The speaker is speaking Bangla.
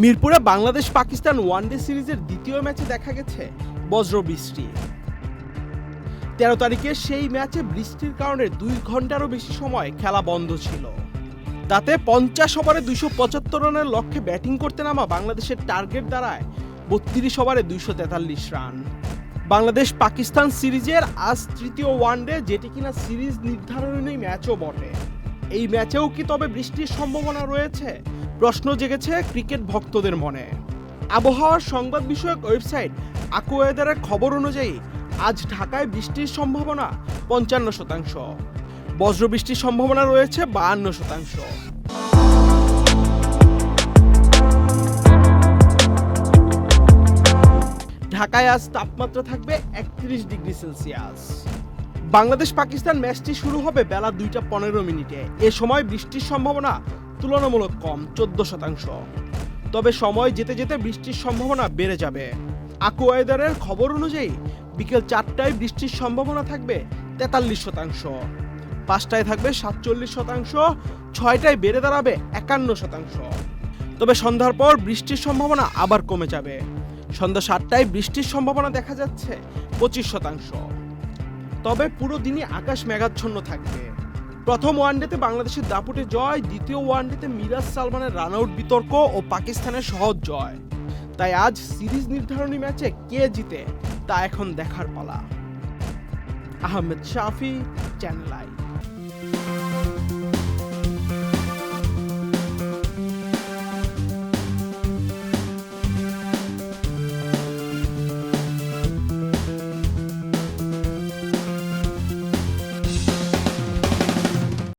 মিরপুরে বাংলাদেশ পাকিস্তান ওয়ানডে সিরিজের দ্বিতীয় ম্যাচে দেখা গেছে বজ্রবৃষ্টি। ১৩ তারিখে সেই ম্যাচে বৃষ্টির কারণে ২ ঘন্টারও বেশি সময় খেলা বন্ধ ছিল। তাতে ৫০ ওভারে ২৭৫ রানের লক্ষ্যে ব্যাটিং করতে নামা বাংলাদেশের টার্গেট দাঁড়ায় ৩২ ওভারে ২৪৩ রান। বাংলাদেশ পাকিস্তান সিরিজের আজ তৃতীয় ওয়ানডে, যেটি কিনা সিরিজ নির্ধারণী ম্যাচও বটে। এই ম্যাচেও কি তবে বৃষ্টির সম্ভাবনা রয়েছে? প্রশ্ন জেগেছে ক্রিকেট ভক্তদের মনে। আবহাওয়ার সংবাদ বিষয়ক ওয়েবসাইট AccuWeather-এর খবর অনুযায়ী আজ ঢাকায় বৃষ্টির সম্ভাবনা ৫৫%, বজ্রবৃষ্টির সম্ভাবনা রয়েছে ৫২%। ঢাকায় আজ তাপমাত্রা থাকবে ৩১ ডিগ্রি সেলসিয়াস। বাংলাদেশ পাকিস্তান ম্যাচটি শুরু হবে বেলা ২টা ১৫ মিনিটে। এ সময় বৃষ্টির সম্ভাবনা তুলনামূলক কম, ১৪%। তবে সময় যেতে যেতে বৃষ্টির সম্ভাবনা বেড়ে যাবে। AccuWeather-এর খবর অনুযায়ী বিকেল ৪টায় বৃষ্টির সম্ভাবনা থাকবে ৪৩%, ৫টায় থাকবে ৪৭%, ৬টায় বেড়ে দাঁড়াবে ৫১%। তবে সন্ধ্যার পর বৃষ্টির সম্ভাবনা আবার কমে যাবে। সন্ধ্যা ৭টায় বৃষ্টির সম্ভাবনা দেখা যাচ্ছে ২৫%। তবে পুরো দিনই আকাশ মেঘাচ্ছন্ন থাকবে। প্রথম ওয়ানডেতে বাংলাদেশের দাপুটে জয়, দ্বিতীয় ওয়ানডেতে মিরাজ সালমানের রানআউট বিতর্ক ও পাকিস্তানের সহজ জয়। তাই আজ সিরিজ নির্ধারণী ম্যাচে কে জিতে তা এখন দেখার পালা। আহমেদ শাফি, চ্যানেল আই।